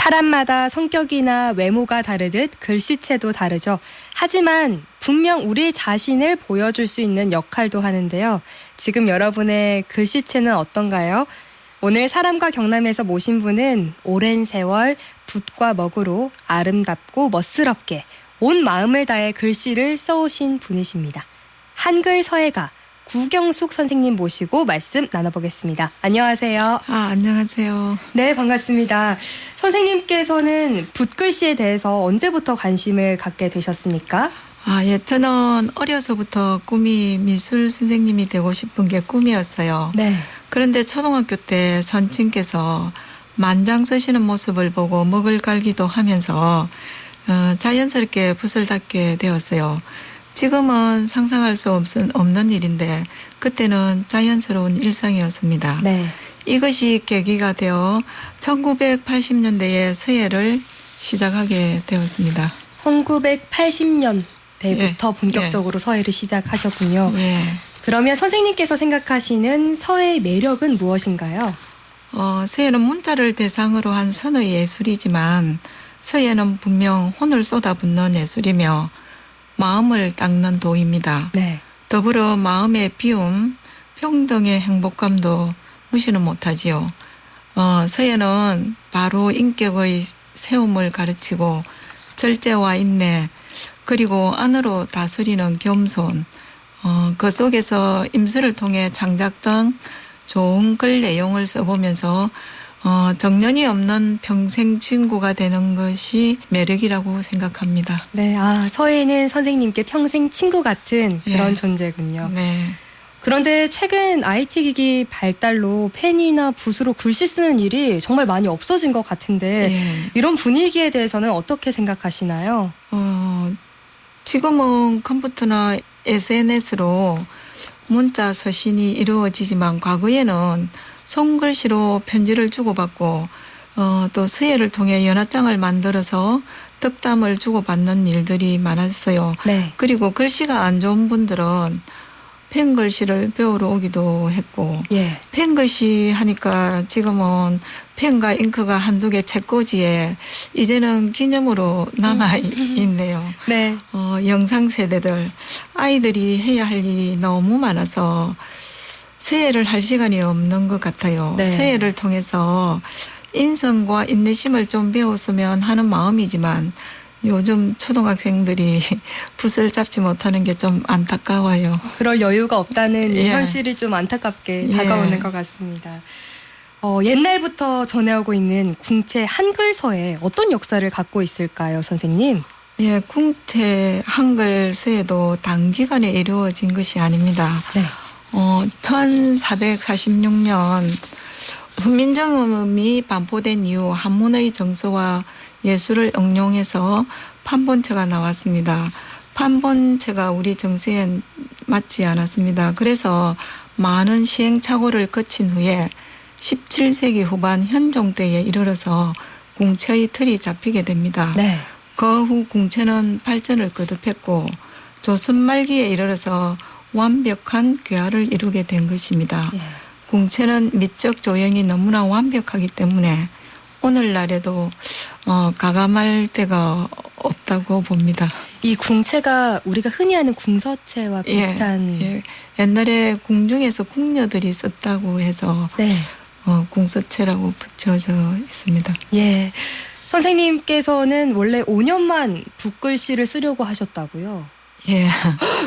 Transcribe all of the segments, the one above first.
사람마다 성격이나 외모가 다르듯 글씨체도 다르죠. 하지만 분명 우리 자신을 보여줄 수 있는 역할도 하는데요. 지금 여러분의 글씨체는 어떤가요? 오늘 사람과 경남에서 모신 분은 오랜 세월 붓과 먹으로 아름답고 멋스럽게 온 마음을 다해 글씨를 써오신 분이십니다. 한글 서예가 구경숙 선생님 모시고 말씀 나눠보겠습니다. 안녕하세요. 안녕하세요. 네, 반갑습니다. 선생님께서는 붓글씨에 대해서 언제부터 관심을 갖게 되셨습니까? 예, 저는 어려서부터 꿈이 미술 선생님이 되고 싶은 게 꿈이었어요. 네. 그런데 초등학교 때 선친께서 만장 쓰시는 모습을 보고 먹을 갈기도 하면서 자연스럽게 붓을 닦게 되었어요. 지금은 상상할 수 없는 일인데 그때는 자연스러운 일상이었습니다. 네. 이것이 계기가 되어 1980년대에 서예를 시작하게 되었습니다. 1980년대부터 본격적으로 서예를 시작하셨군요. 예. 그러면 선생님께서 생각하시는 서예의 매력은 무엇인가요? 서예는 문자를 대상으로 한 선의 예술이지만 서예는 분명 혼을 쏟아붓는 예술이며 마음을 닦는 도입니다. 네. 더불어 마음의 비움, 평등의 행복감도 무시는 못하지요. 서예는 바로 인격의 세움을 가르치고 절제와 인내, 그리고 안으로 다스리는 겸손, 그 속에서 임서를 통해 창작된 좋은 글 내용을 써보면서 정년이 없는 평생 친구가 되는 것이 매력이라고 생각합니다. 네, 서예는 선생님께 평생 친구 같은 그런 예. 존재군요. 네. 그런데 최근 IT 기기 발달로 펜이나 붓으로 글씨 쓰는 일이 정말 많이 없어진 것 같은데 예. 이런 분위기에 대해서는 어떻게 생각하시나요? 지금은 컴퓨터나 SNS로 문자 서신이 이루어지지만 과거에는 손글씨로 편지를 주고받고 또 서예를 통해 연하장을 만들어서 덕담을 주고받는 일들이 많았어요. 네. 그리고 글씨가 안 좋은 분들은 펜글씨를 배우러 오기도 했고 예. 펜글씨 하니까 지금은 펜과 잉크가 한두 개 책꽂이에 이제는 기념으로 남아있네요. 네. 영상 세대들 아이들이 해야 할 일이 너무 많아서 서예를 할 시간이 없는 것 같아요. 네. 서예를 통해서 인성과 인내심을 좀 배웠으면 하는 마음이지만 요즘 초등학생들이 붓을 잡지 못하는 게 좀 안타까워요. 그럴 여유가 없다는 이 예. 현실이 좀 안타깝게 예. 다가오는 것 같습니다. 옛날부터 전해오고 있는 궁체 한글 서예 어떤 역사를 갖고 있을까요, 선생님? 예, 궁체 한글 서예도 단기간에 이루어진 것이 아닙니다. 네. 1446년 훈민정음이 반포된 이후 한문의 정서와 예술을 응용해서 판본체가 나왔습니다. 판본체가 우리 정서에 맞지 않았습니다. 그래서 많은 시행착오를 거친 후에 17세기 후반 현종 때에 이르러서 궁체의 틀이 잡히게 됩니다. 네. 그 후 궁체는 발전을 거듭했고 조선 말기에 이르러서 완벽한 괴화를 이루게 된 것입니다. 예. 궁체는 미적 조형이 너무나 완벽하기 때문에 오늘날에도 가감할 데가 없다고 봅니다. 이 궁체가 우리가 흔히 아는 궁서체와 비슷한. 예. 옛날에 궁중에서 궁녀들이 썼다고 해서 네. 궁서체라고 붙여져 있습니다. 예. 선생님께서는 원래 5년만 붓글씨를 쓰려고 하셨다고요? 예.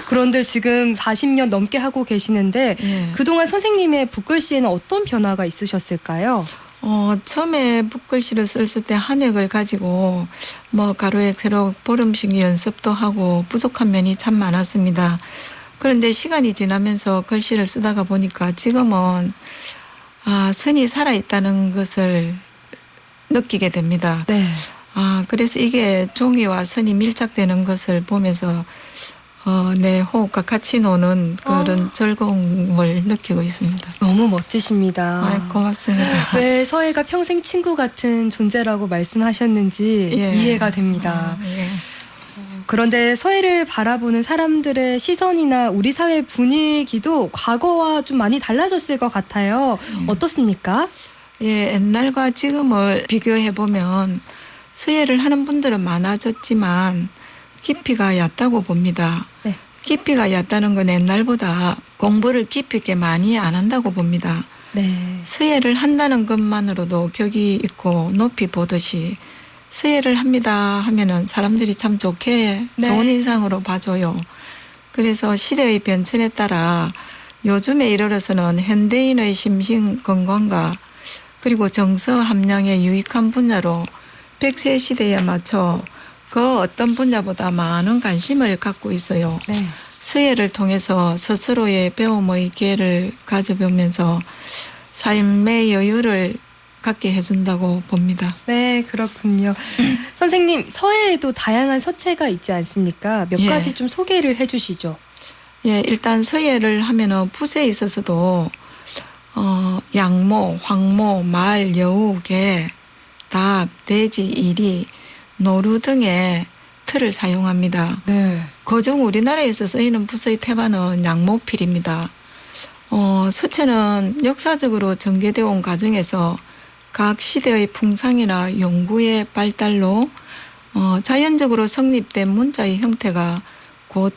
그런데 지금 40년 넘게 하고 계시는데 예. 그동안 선생님의 붓글씨에는 어떤 변화가 있으셨을까요? 처음에 붓글씨를 썼을 때 한획을 가지고 가로액 세로 보름씩 연습도 하고 부족한 면이 참 많았습니다. 그런데 시간이 지나면서 글씨를 쓰다가 보니까 지금은 선이 살아있다는 것을 느끼게 됩니다. 네. 그래서 이게 종이와 선이 밀착되는 것을 보면서 내 호흡과 같이 노는 그런 즐거움을 느끼고 있습니다. 너무 멋지십니다. 고맙습니다. 왜 서예가 평생 친구 같은 존재라고 말씀하셨는지 예. 이해가 됩니다. 예. 그런데 서예를 바라보는 사람들의 시선이나 우리 사회 분위기도 과거와 좀 많이 달라졌을 것 같아요. 어떻습니까? 예, 옛날과 지금을 비교해 보면 서예를 하는 분들은 많아졌지만 깊이가 얕다고 봅니다. 네. 깊이가 얕다는 건 옛날보다 공부를 깊이 있게 많이 안 한다고 봅니다. 네. 서예를 한다는 것만으로도 격이 있고 높이 보듯이 서예를 합니다 하면은 사람들이 참 좋게 네. 좋은 인상으로 봐줘요. 그래서 시대의 변천에 따라 요즘에 이르러서는 현대인의 심신 건강과 그리고 정서 함량에 유익한 분야로 100세 시대에 맞춰 그 어떤 분야보다 많은 관심을 갖고 있어요. 네. 서예를 통해서 스스로의 배움의 기회를 가져보면서 삶의 여유를 갖게 해준다고 봅니다. 네, 그렇군요. 선생님, 서예에도 다양한 서체가 있지 않습니까? 몇 예. 가지 좀 소개를 해주시죠. 예, 일단 서예를 하면은 붓에 있어서도 양모, 황모, 말, 여우, 개, 닭, 돼지, 이리, 노루 등의 틀을 사용합니다. 네. 그중 우리나라에서 쓰이는 붓의 태반은 양모필입니다. 서체는 역사적으로 전개되어 온 과정에서 각 시대의 풍상이나 연구의 발달로 자연적으로 성립된 문자의 형태가 곧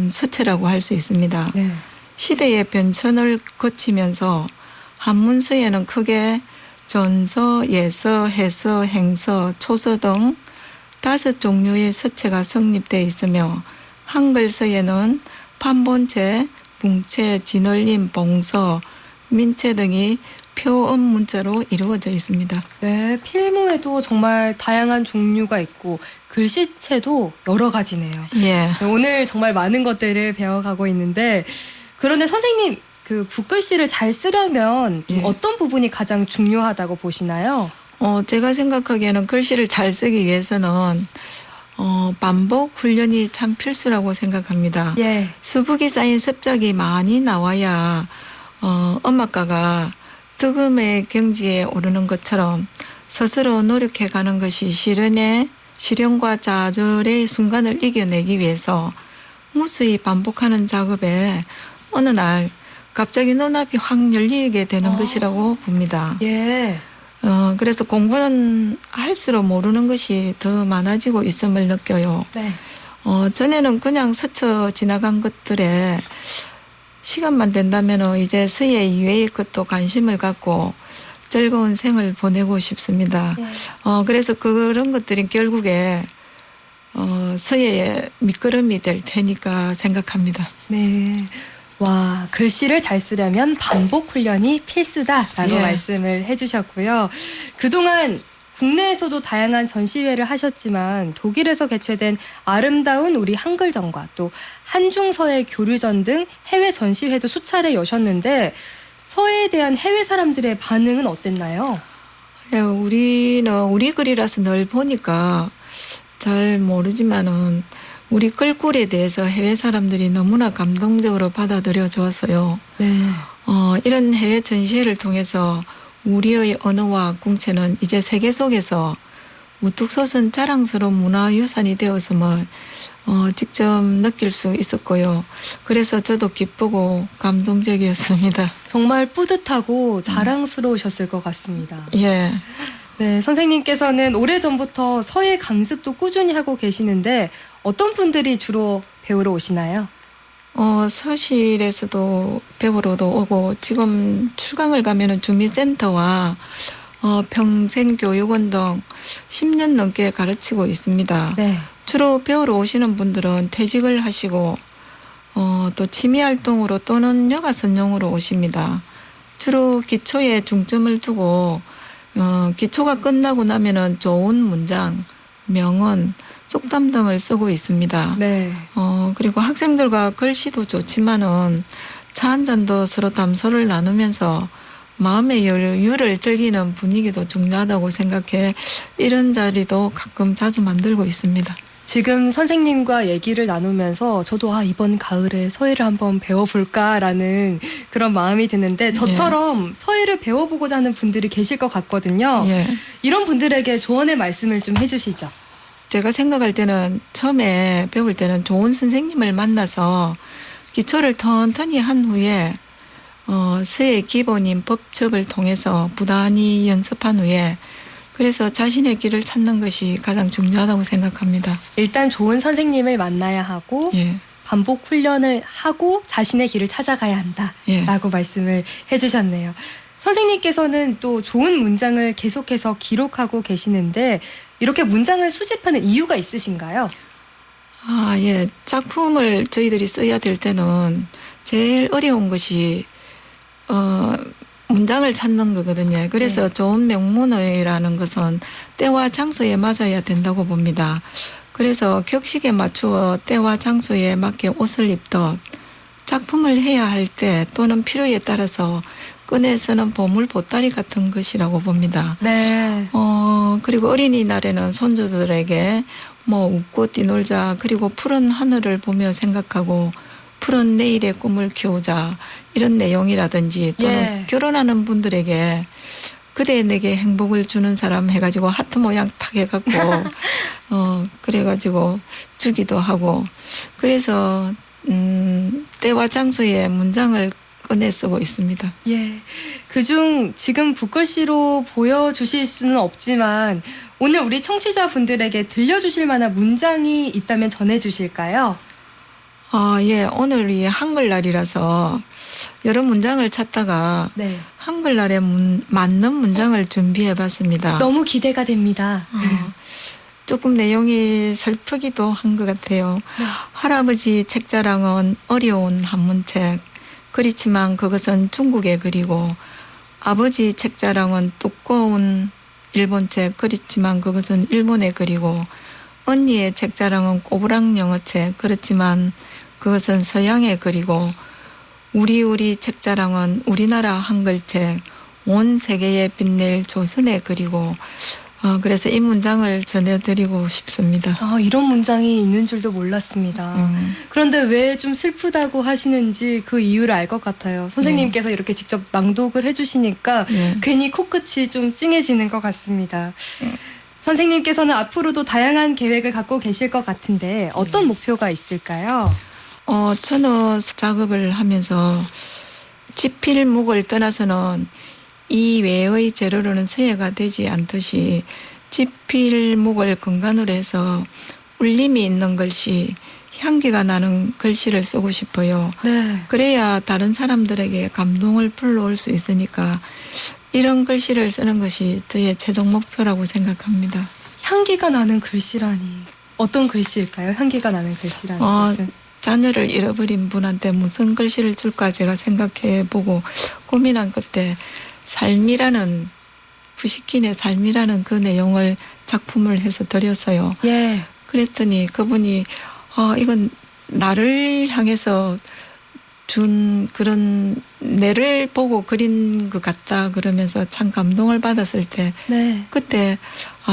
서체라고 할 수 있습니다. 네. 시대의 변천을 거치면서 한문서에는 크게 전서, 예서, 해서, 행서, 초서 등 5종류의 서체가 성립되어 있으며 한글서에는 판본체, 붕체, 진얼림, 봉서, 민체 등이 표음 문자로 이루어져 있습니다. 네, 필모에도 정말 다양한 종류가 있고 글씨체도 여러 가지네요. 예. 오늘 정말 많은 것들을 배워가고 있는데 그런데 선생님 그 붓글씨를 잘 쓰려면 좀 예. 어떤 부분이 가장 중요하다고 보시나요? 제가 생각하기에는 글씨를 잘 쓰기 위해서는 반복 훈련이 참 필수라고 생각합니다. 예. 수북이 쌓인 습작이 많이 나와야 음악가가 득음의 경지에 오르는 것처럼 스스로 노력해 가는 것이 시련과 좌절의 순간을 이겨내기 위해서 무수히 반복하는 작업에 어느 날 갑자기 눈앞이 확 열리게 되는 것이라고 봅니다. 예. 그래서 공부는 할수록 모르는 것이 더 많아지고 있음을 느껴요. 네. 전에는 그냥 스쳐 지나간 것들에 시간만 된다면 이제 서예 이외의 것도 관심을 갖고 즐거운 생을 보내고 싶습니다. 네. 그래서 그런 것들이 결국에 서예의 밑거름이 될 테니까 생각합니다. 네. 와, 글씨를 잘 쓰려면 반복 훈련이 필수다라고 예. 말씀을 해주셨고요. 그동안 국내에서도 다양한 전시회를 하셨지만 독일에서 개최된 아름다운 우리 한글전과 또 한중서예 교류전 등 해외 전시회도 수차례 여셨는데 서예에 대한 해외 사람들의 반응은 어땠나요? 예, 우리는 우리 글이라서 늘 보니까 잘 모르지만은 우리 글꼴에 대해서 해외 사람들이 너무나 감동적으로 받아들여 주었어요. 네. 이런 해외 전시회를 통해서 우리의 언어와 궁체는 이제 세계 속에서 우뚝 솟은 자랑스러운 문화유산이 되었음을 직접 느낄 수 있었고요. 그래서 저도 기쁘고 감동적이었습니다. 정말 뿌듯하고 자랑스러우셨을 것 같습니다. 예. 네, 선생님께서는 오래전부터 서예 강습도 꾸준히 하고 계시는데 어떤 분들이 주로 배우러 오시나요? 서실에서도 배우러도 오고 지금 출강을 가면은 주민센터와 평생교육원 등 10년 넘게 가르치고 있습니다. 네. 주로 배우러 오시는 분들은 퇴직을 하시고 또 취미활동으로 또는 여가 선용으로 오십니다. 주로 기초에 중점을 두고 기초가 끝나고 나면은 좋은 문장, 명언, 속담 등을 쓰고 있습니다. 네. 그리고 학생들과 글씨도 좋지만은 차 한 잔도 서로 담소를 나누면서 마음의 여유를 즐기는 분위기도 중요하다고 생각해 이런 자리도 가끔 자주 만들고 있습니다. 지금 선생님과 얘기를 나누면서 저도 이번 가을에 서예를 한번 배워볼까라는 그런 마음이 드는데 저처럼 서예를 배워보고자 하는 분들이 계실 것 같거든요. 예. 이런 분들에게 조언의 말씀을 좀 해주시죠. 제가 생각할 때는 처음에 배울 때는 좋은 선생님을 만나서 기초를 튼튼히 한 후에 서예 기본인 법첩을 통해서 부단히 연습한 후에 그래서 자신의 길을 찾는 것이 가장 중요하다고 생각합니다. 일단 좋은 선생님을 만나야 하고 예, 반복 훈련을 하고 자신의 길을 찾아가야 예. 한다라고 말씀을 해주셨네요. 선생님께서는 또 좋은 문장을 계속해서 기록하고 계시는데 이렇게 문장을 수집하는 이유가 있으신가요? 아, 예. 작품을 저희들이 써야 될 때는 제일 어려운 것이 문장을 찾는 거거든요. 그래서 네. 좋은 명문어라는 것은 때와 장소에 맞아야 된다고 봅니다. 그래서 격식에 맞추어 때와 장소에 맞게 옷을 입듯 작품을 해야 할 때 또는 필요에 따라서 꺼내 쓰는 보물 보따리 같은 것이라고 봅니다. 네. 그리고 어린이날에는 손주들에게 뭐 웃고 뛰놀자, 그리고 푸른 하늘을 보며 생각하고 푸른 내일의 꿈을 키우자, 이런 내용이라든지 또는 예. 결혼하는 분들에게 그대 내게 행복을 주는 사람 해가지고 하트 모양 탁 해갖고 그래가지고 주기도 하고, 그래서 때와 장소에 문장을 꺼내 쓰고 있습니다. 예. 그중 지금 붓글씨로 보여주실 수는 없지만 오늘 우리 청취자분들에게 들려주실 만한 문장이 있다면 전해주실까요? 예. 오늘이 한글날이라서 여러 문장을 찾다가 네. 한글날에 맞는 문장을 준비해 봤습니다. 너무 기대가 됩니다. 조금 내용이 슬프기도 한 것 같아요. 네. 할아버지 책자랑은 어려운 한문책. 그렇지만 그것은 중국의 글이고, 아버지 책자랑은 두꺼운 일본책. 그렇지만 그것은 일본의 글이고, 언니의 책자랑은 꼬부랑 영어책. 그렇지만 그것은 서양의 글이고, 우리 책자랑은 우리나라 한글책. 온 세계에 빛낼 조선의 글이고, 그래서 이 문장을 전해드리고 싶습니다. 이런 문장이 있는 줄도 몰랐습니다. 그런데 왜 좀 슬프다고 하시는지 그 이유를 알 것 같아요. 선생님께서 이렇게 직접 낭독을 해주시니까 네. 괜히 코끝이 좀 찡해지는 것 같습니다. 선생님께서는 앞으로도 다양한 계획을 갖고 계실 것 같은데 어떤 목표가 있을까요? 저는 작업을 하면서 지필목을 떠나서는 이 외의 재료로는 서예가 되지 않듯이 지필목을 근간으로 해서 울림이 있는 글씨, 향기가 나는 글씨를 쓰고 싶어요. 네. 그래야 다른 사람들에게 감동을 불러올 수 있으니까 이런 글씨를 쓰는 것이 저의 최종 목표라고 생각합니다. 향기가 나는 글씨라니. 어떤 글씨일까요? 향기가 나는 글씨라는 것은. 자녀를 잃어버린 분한테 무슨 글씨를 줄까 제가 생각해보고 고민한 끝에 삶이라는, 부시킨의 삶이라는 그 내용을 작품을 해서 드렸어요. 예. 그랬더니 그분이 이건 나를 향해서 준 그런 내를 보고 그린 것 같다 그러면서 참 감동을 받았을 때 네. 그때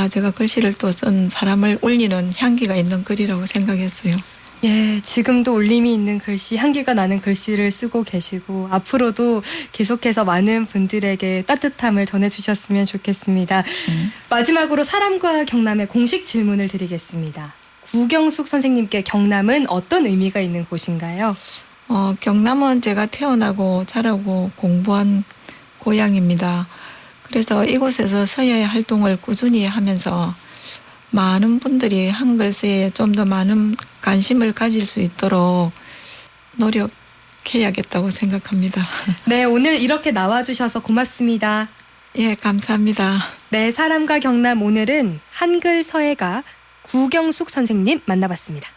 제가 글씨를 또 쓴 사람을 울리는 향기가 있는 글이라고 생각했어요. 예, 지금도 울림이 있는 글씨, 향기가 나는 글씨를 쓰고 계시고 앞으로도 계속해서 많은 분들에게 따뜻함을 전해주셨으면 좋겠습니다. 마지막으로 사람과 경남의 공식 질문을 드리겠습니다. 구경숙 선생님께 경남은 어떤 의미가 있는 곳인가요? 경남은 제가 태어나고 자라고 공부한 고향입니다. 그래서 이곳에서 서예 활동을 꾸준히 하면서 많은 분들이 한글서에 좀 더 많은 관심을 가질 수 있도록 노력해야겠다고 생각합니다. 네, 오늘 이렇게 나와주셔서 고맙습니다. 예, 감사합니다. 네, 사람과 경남 오늘은 한글 서예가 구경숙 선생님 만나봤습니다.